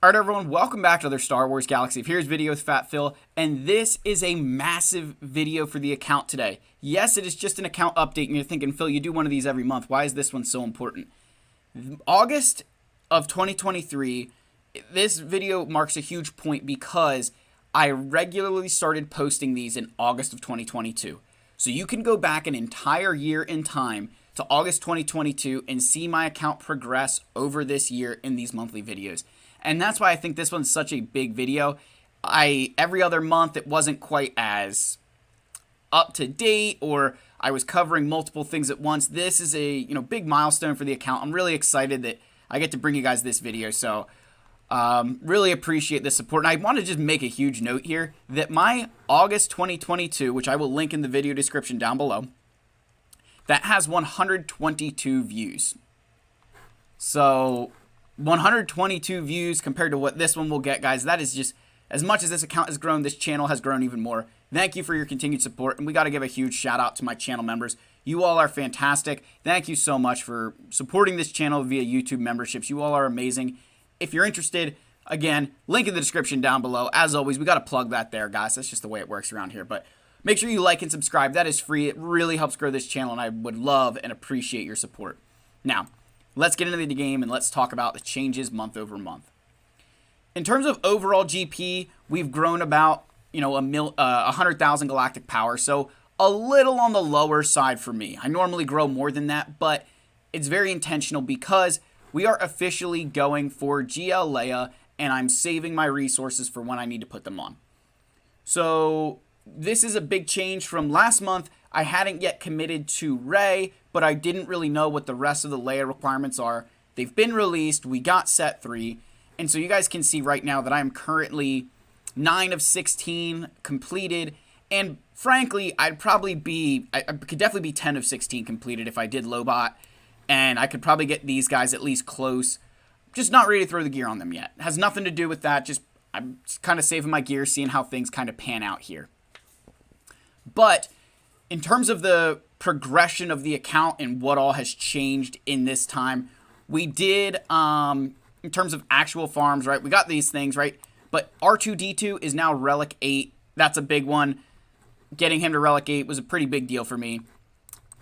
Alright everyone, welcome back to another Star Wars Galaxy of Heroes video with Fat Phil, and this is a massive video for the account today. Yes, it is just an account update, and you're thinking, Phil, you do one of these every month. Why is this one so important? August of 2023, this video marks a huge point because I regularly started posting these in August of 2022. So you can go back an entire year in time to August 2022 and see my account progress over this year in these monthly videos. And that's why I think this one's such a big video. Every other month it wasn't quite as up to date, or I was covering multiple things at once. This is a big milestone for the account. I'm really excited that I get to bring you guys this video. So really appreciate the support. And I want to just make a huge note here that my August 2022, which I will link in the video description down below, that has 122 views. So 122 views compared to what this one will get, guys. That is just, as much as this account has grown, this channel has grown even more. Thank you for your continued support, and we got to give a huge shout out to my channel members. You all are fantastic. Thank you so much for supporting this channel via YouTube memberships. You all are amazing. If you're interested, again, link in the description down below. As always, we got to plug that there, guys. That's just the way it works around here. But make sure you like and subscribe. That is free. It really helps grow this channel, and I would love and appreciate your support. Now, let's get into the game and let's talk about the changes month over month. In terms of overall GP, we've grown about 100,000 galactic power, so a little on the lower side for me. I normally grow more than that, but it's very intentional because we are officially going for GL Leia, and I'm saving my resources for when I need to put them on. So this is a big change from last month. I hadn't yet committed to Rey, but I didn't really know what the rest of the Leia requirements are. They've been released. We got set 3. And so you guys can see right now that I'm currently 9 of 16 completed. And frankly, I could definitely be 10 of 16 completed if I did Lobot. And I could probably get these guys at least close. Just not ready to throw the gear on them yet. It has nothing to do with that. I'm just kind of saving my gear, seeing how things kind of pan out here. But in terms of the progression of the account and what all has changed in this time, we did, in terms of actual farms, right, we got these things, right, but R2-D2 is now Relic 8. That's a big one. Getting him to Relic 8 was a pretty big deal for me.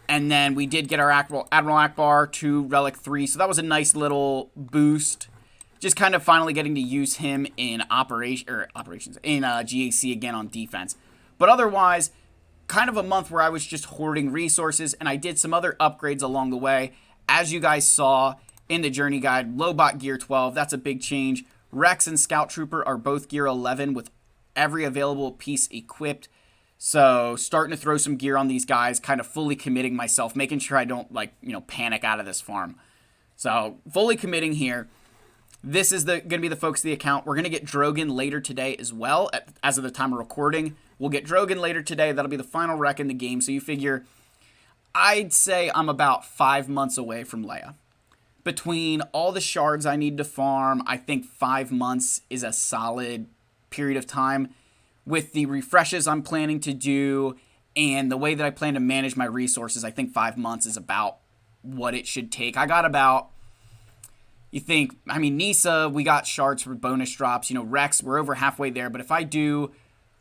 And then we did get our Admiral Ackbar to Relic 3, so that was a nice little boost. Just kind of finally getting to use him in GAC again on defense. But otherwise, kind of a month where I was just hoarding resources, and I did some other upgrades along the way. As you guys saw in the journey guide, Lobot gear 12, that's a big change. Rex and Scout Trooper are both gear 11 with every available piece equipped. So starting to throw some gear on these guys, kind of fully committing myself, making sure I don't panic out of this farm. So fully committing here. This is going to be the focus of the account. We're going to get Drogon later today as well, as of the time of recording. We'll get Drogon later today. That'll be the final wreck in the game. So you figure, I'd say I'm about 5 months away from Leia. Between all the shards I need to farm, I think 5 months is a solid period of time. With the refreshes I'm planning to do and the way that I plan to manage my resources, I think 5 months is about what it should take. I got about, Nisa, we got shards for bonus drops. Rex, we're over halfway there. But if I do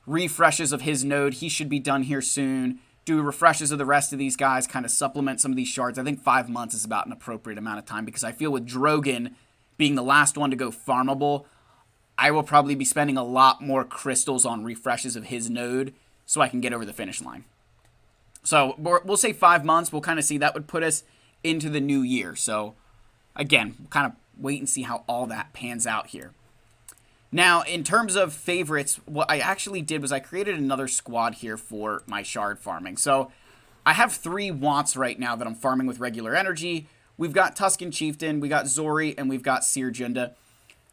refreshes of his node, he should be done here soon. Do refreshes of the rest of these guys, kind of supplement some of these shards. I think 5 months is about an appropriate amount of time because I feel with Drogon being the last one to go farmable, I will probably be spending a lot more crystals on refreshes of his node so I can get over the finish line. So we'll say 5 months. We'll kind of see. That would put us into the new year. So again, kind of wait and see how all that pans out here. Now, in terms of favorites, what I actually did was I created another squad here for my shard farming. So I have 3 wants right now that I'm farming with regular energy. We've got Tusken Chieftain, we got Zorii, and we've got Cere Junda.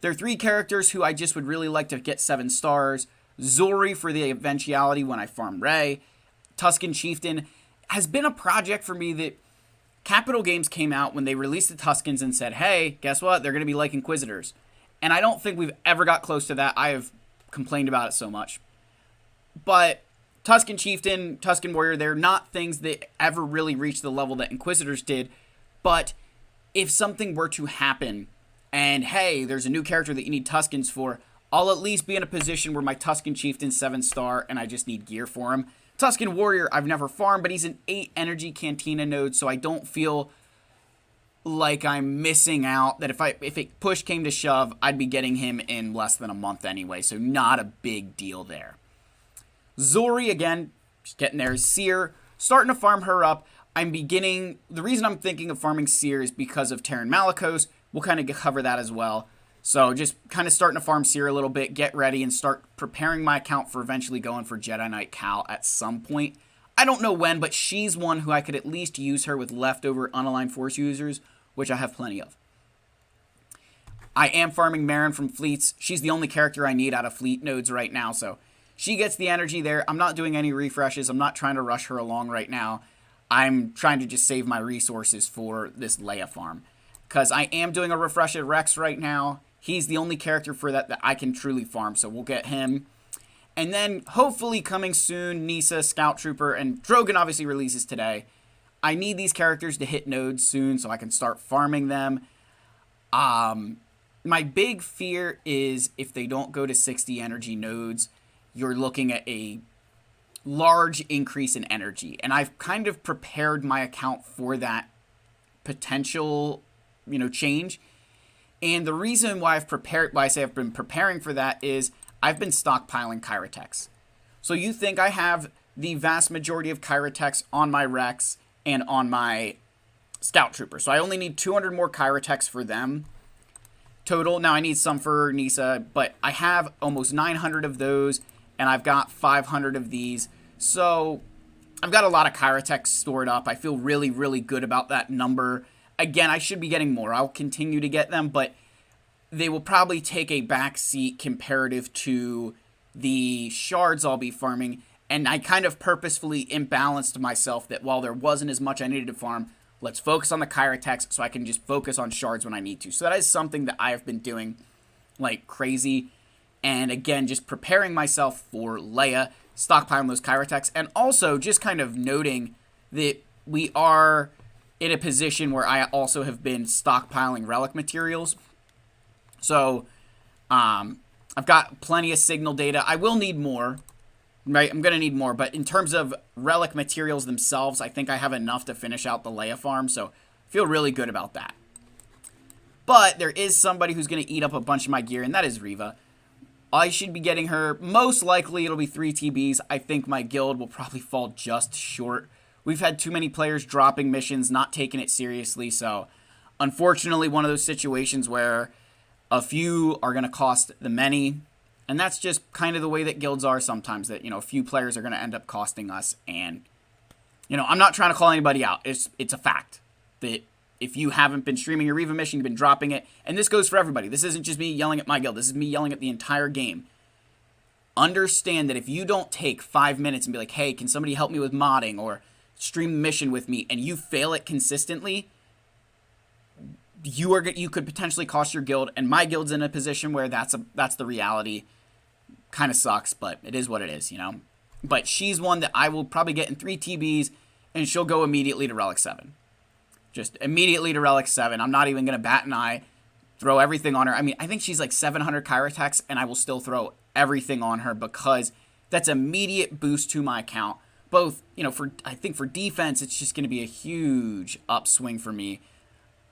They're 3 characters who I just would really like to get 7 stars. Zorii for the eventuality when I farm Rey. Tusken Chieftain has been a project for me that Capital Games came out when they released the Tuskens and said, hey, guess what? They're going to be like Inquisitors. And I don't think we've ever got close to that. I have complained about it so much. But Tusken Chieftain, Tusken Warrior, they're not things that ever really reached the level that Inquisitors did. But if something were to happen and hey, there's a new character that you need Tuskens for, I'll at least be in a position where my Tusken Chieftain's 7-star and I just need gear for him. Tusken Warrior, I've never farmed, but he's an 8 energy Cantina node, so I don't feel like I'm missing out. That if it push came to shove, I'd be getting him in less than a month anyway, so not a big deal there. Zori, again, just getting there. Seer, starting to farm her up. The reason I'm thinking of farming Seer is because of Terran Malicos. We'll kind of cover that as well. So just kind of starting to farm Seer a little bit, get ready, and start preparing my account for eventually going for Jedi Knight Cal at some point. I don't know when, but she's one who I could at least use her with leftover unaligned Force users, which I have plenty of. I am farming Marin from fleets. She's the only character I need out of fleet nodes right now, so she gets the energy there. I'm not doing any refreshes. I'm not trying to rush her along right now. I'm trying to just save my resources for this Leia farm, because I am doing a refresh at Rex right now. He's the only character for that I can truly farm, so we'll get him. And then, hopefully coming soon, Nisa, Scout Trooper, and Drogon obviously releases today. I need these characters to hit nodes soon so I can start farming them. My big fear is if they don't go to 60 energy nodes, you're looking at a large increase in energy. And I've kind of prepared my account for that potential, change. And the reason why I say I've been preparing for that is I've been stockpiling Kyratex. So you think I have the vast majority of Kyratex on my Rex and on my Scout Trooper. So I only need 200 more Kyratex for them total. Now I need some for Nisa, but I have almost 900 of those, and I've got 500 of these. So I've got a lot of Kyratex stored up. I feel really, really good about that number. Again, I should be getting more. I'll continue to get them, but they will probably take a back seat comparative to the shards I'll be farming. And I kind of purposefully imbalanced myself that while there wasn't as much I needed to farm, let's focus on the Kyratex so I can just focus on shards when I need to. So that is something that I have been doing like crazy. And again, just preparing myself for Leia, stockpiling those Kyratex, and also just kind of noting that we are in a position where I also have been stockpiling relic materials. So, I've got plenty of signal data. I will need more, right? I'm going to need more, but in terms of relic materials themselves, I think I have enough to finish out the Leia farm, so I feel really good about that. But there is somebody who's going to eat up a bunch of my gear, and that is Reva. I should be getting her. Most likely it'll be 3 TBs. I think my guild will probably fall just short. We've had too many players dropping missions, not taking it seriously, so unfortunately one of those situations where a few are going to cost the many, and that's just kind of the way that guilds are sometimes, that, a few players are going to end up costing us, and, I'm not trying to call anybody out. It's a fact that if you haven't been streaming your Reva mission, you've been dropping it, and this goes for everybody. This isn't just me yelling at my guild. This is me yelling at the entire game. Understand that if you don't take 5 minutes and be like, hey, can somebody help me with modding, or stream the mission with me, and you fail it consistently, you could potentially cost your guild, and my guild's in a position where that's the reality. Kind of sucks, but it is what it is, But she's one that I will probably get in 3 TBs, and she'll go immediately to Relic 7. Just immediately to Relic 7. I'm not even going to bat an eye, throw everything on her. I mean, I think she's like 700 Kyratex, and I will still throw everything on her because that's immediate boost to my account. Both, I think for defense, it's just going to be a huge upswing for me.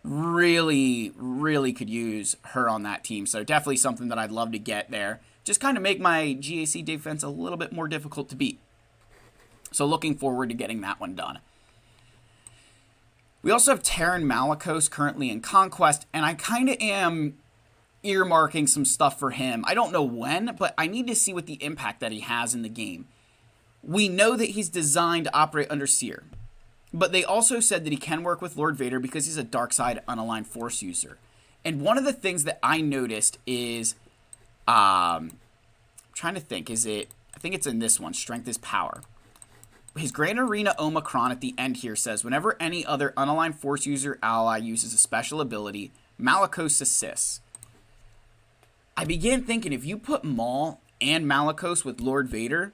Really, really could use her on that team. So definitely something that I'd love to get there. Just kind of make my GAC defense a little bit more difficult to beat. So looking forward to getting that one done. We also have Terran Malicos currently in Conquest, and I kind of am earmarking some stuff for him. I don't know when, but I need to see what the impact that he has in the game. We know that he's designed to operate under Seer, but they also said that he can work with Lord Vader because he's a dark side unaligned Force user. And one of the things that I noticed is, I'm trying to think, I think it's in this one, Strength is Power. His Grand Arena Omicron at the end here says, whenever any other unaligned Force user ally uses a special ability, Malicos assists. I began thinking, if you put Maul and Malicos with Lord Vader,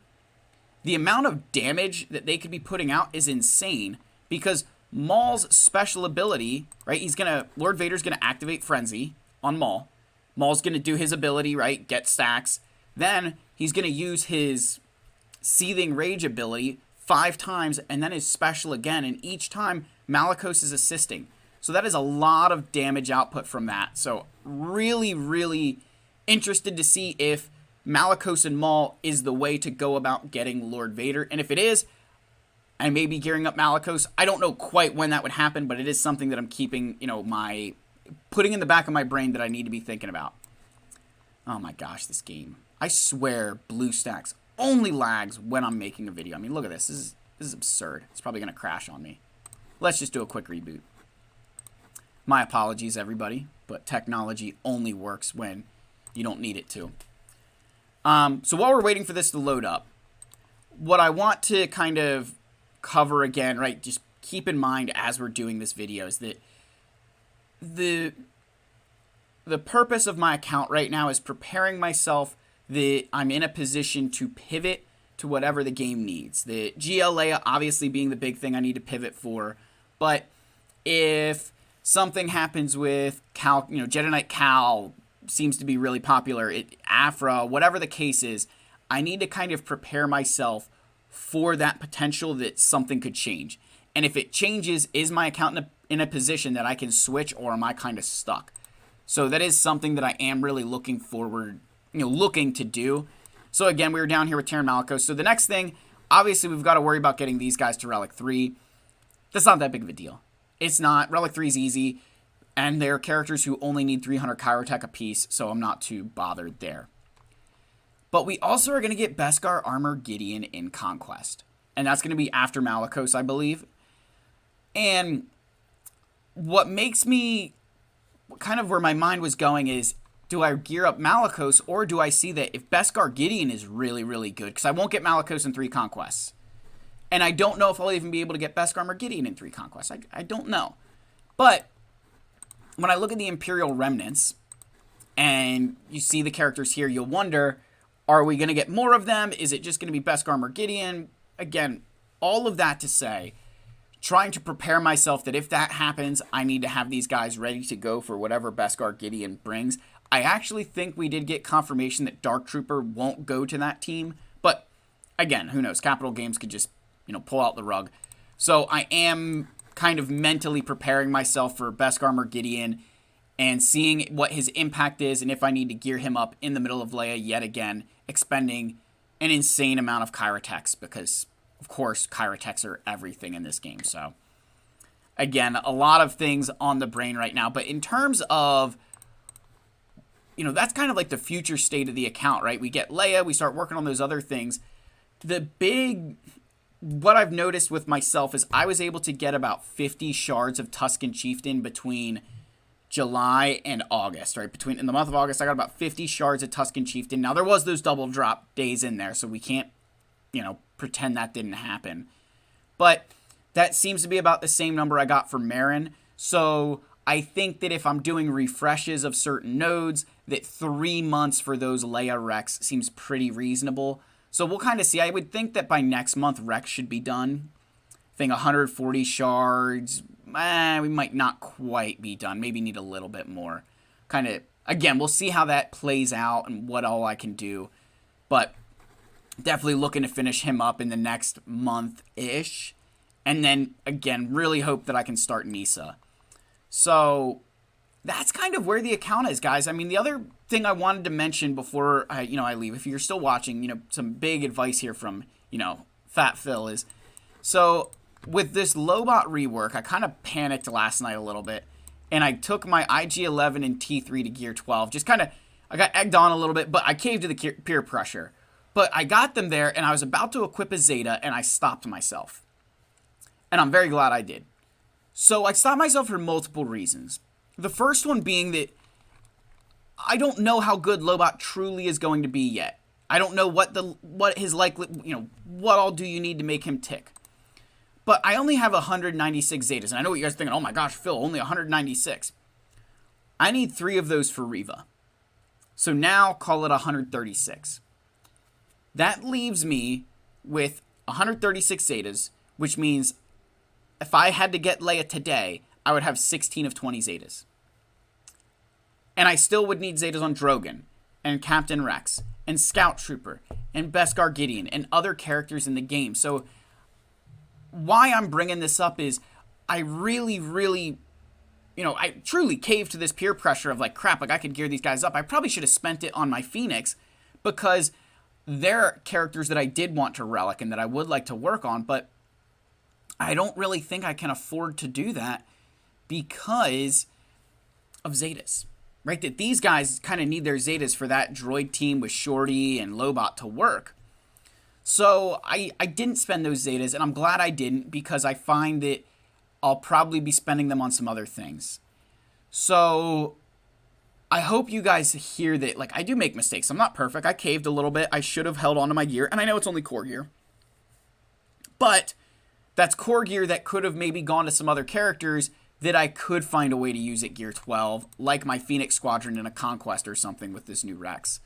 the amount of damage that they could be putting out is insane, because Maul's special ability, right, Lord Vader's going to activate Frenzy on Maul. Maul's going to do his ability, right? Get stacks. Then he's going to use his Seething Rage ability 5 times, and then his special again, and each time Malicos is assisting. So that is a lot of damage output from that. So really, really interested to see if Malicos and Maul is the way to go about getting Lord Vader. And if it is, I may be gearing up Malicos. I don't know quite when that would happen, but it is something that I'm keeping, putting in the back of my brain that I need to be thinking about. Oh my gosh, this game. I swear BlueStacks only lags when I'm making a video. I mean, look at this. This is absurd. It's probably going to crash on me. Let's just do a quick reboot. My apologies, everybody, but technology only works when you don't need it to. So while we're waiting for this to load up, what I want to kind of cover again, right, just keep in mind as we're doing this video is that the purpose of my account right now is preparing myself that I'm in a position to pivot to whatever the game needs. The GL Leia obviously being the big thing I need to pivot for, but if something happens with Cal, Jedi Knight Cal seems to be really popular, Afra, whatever the case is, I need to kind of prepare myself for that potential that something could change. And if it changes, is my account in a position that I can switch, or am I kind of stuck? So that is something that I am really looking forward, looking to do. So again, we were down here with Taron Malicos. So the next thing, obviously we've got to worry about getting these guys to Relic 3. That's not that big of a deal. It's not. Relic 3 is easy, and they're characters who only need 300 Kyrotech apiece, so I'm not too bothered there. But we also are going to get Beskar Armor Gideon in Conquest, and that's going to be after Malicos, I believe. And what makes me, kind of where my mind was going is, do I gear up Malicos, or do I see that if Beskar Gideon is really, really good, because I won't get Malicos in 3 Conquests. And I don't know if I'll even be able to get Beskar Armor Gideon in 3 Conquests. I don't know. But when I look at the Imperial Remnants, and you see the characters here, you'll wonder, are we going to get more of them? Is it just going to be Beskar Armor Gideon? Again, all of that to say, trying to prepare myself that if that happens, I need to have these guys ready to go for whatever Beskar Gideon brings. I actually think we did get confirmation that Dark Trooper won't go to that team. But, again, who knows? Capital Games could just, pull out the rug. So I am kind of mentally preparing myself for Beskar Armor Gideon and seeing what his impact is and if I need to gear him up in the middle of Leia yet again, expending an insane amount of Kyrotechs because, of course, Kyrotechs are everything in this game. So, again, a lot of things on the brain right now. But in terms of, that's kind of like the future state of the account, right? We get Leia, we start working on those other things. What I've noticed with myself is I was able to get about 50 shards of Tusken Chieftain between July and August, right? In the month of August, I got about 50 shards of Tusken Chieftain. Now, there was those double drop days in there, so we can't, pretend that didn't happen. But that seems to be about the same number I got for Merrin. So I think that if I'm doing refreshes of certain nodes, that 3 months for those Leia Rex seems pretty reasonable. So we'll kind of see. I would think that by next month, Rex should be done. I think 140 shards, we might not quite be done. Maybe need a little bit more. Kind of, again, we'll see how that plays out and what all I can do. But definitely looking to finish him up in the next month-ish. And then, again, really hope that I can start Nisa. So that's kind of where the account is, guys. I mean, the other thing I wanted to mention before I leave, if you're still watching, some big advice here from, Fat Phil is, so with this Lobot rework, I kind of panicked last night a little bit, and I took my IG-11 and T3 to Gear 12. Just kind of, I got egged on a little bit, but I caved to the peer pressure. But I got them there, and I was about to equip a Zeta, and I stopped myself. And I'm very glad I did. So I stopped myself for multiple reasons. The first one being that I don't know how good Lobot truly is going to be yet. I don't know what his likely, what all do you need to make him tick. But I only have 196 Zetas, and I know what you guys are thinking, oh my gosh, Phil, only 196. I need 3 of those for Reva. So now call it 136. That leaves me with 136 Zetas, which means if I had to get Leia today, I would have 16 of 20 Zetas. And I still would need Zetas on Drogon, and Captain Rex, and Scout Trooper, and Beskar Gideon, and other characters in the game. So why I'm bringing this up is I really, I truly caved to this peer pressure of like, crap, like I could gear these guys up. I probably should have spent it on my Phoenix because they're characters that I did want to relic and that I would like to work on, but I don't really think I can afford to do that because of Zetas, right? That these guys kind of need their Zetas for that droid team with Shorty and Lobot to work. So I didn't spend those Zetas, and I'm glad I didn't because I find that I'll probably be spending them on some other things. So I hope you guys hear that, like, I do make mistakes. I'm not perfect. I caved a little bit. I should have held on to my gear, and I know it's only core gear. But that's core gear that could have maybe gone to some other characters that I could find a way to use at Gear 12, like my Phoenix Squadron in a Conquest or something with this new Rex.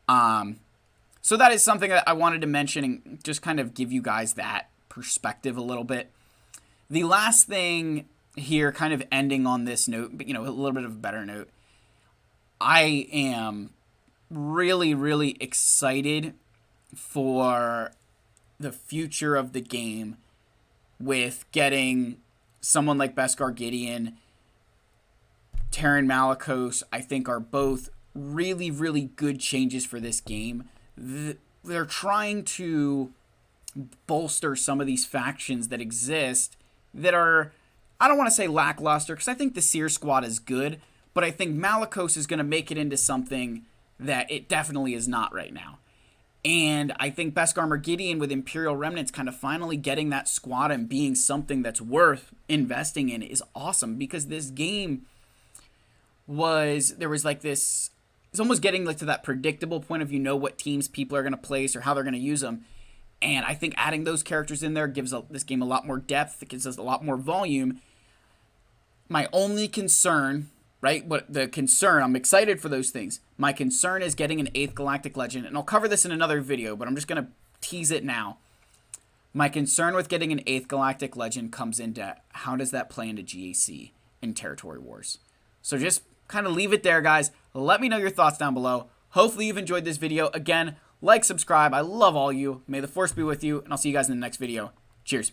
So that is something that I wanted to mention and just kind of give you guys that perspective a little bit. The last thing here, kind of ending on this note, but, a little bit of a better note, I am really, really excited for the future of the game with getting someone like Beskar Gideon, Terran Malicos, I think are both really, really good changes for this game. They're trying to bolster some of these factions that exist that are, I don't want to say lackluster, because I think the Seer Squad is good, but I think Malicos is going to make it into something that it definitely is not right now. And I think Beskar Gideon with Imperial Remnants kind of finally getting that squad and being something that's worth investing in is awesome, because this game there was like this, it's almost getting like to that predictable point of what teams people are going to place or how they're going to use them. And I think adding those characters in there gives this game a lot more depth. It gives us a lot more volume. My only concern, right? But the concern, I'm excited for those things. My concern is getting an 8th Galactic Legend. And I'll cover this in another video, but I'm just going to tease it now. My concern with getting an 8th Galactic Legend comes into how does that play into GAC in Territory Wars. So just kind of leave it there, guys. Let me know your thoughts down below. Hopefully you've enjoyed this video. Again, like, subscribe. I love all you. May the Force be with you, and I'll see you guys in the next video. Cheers.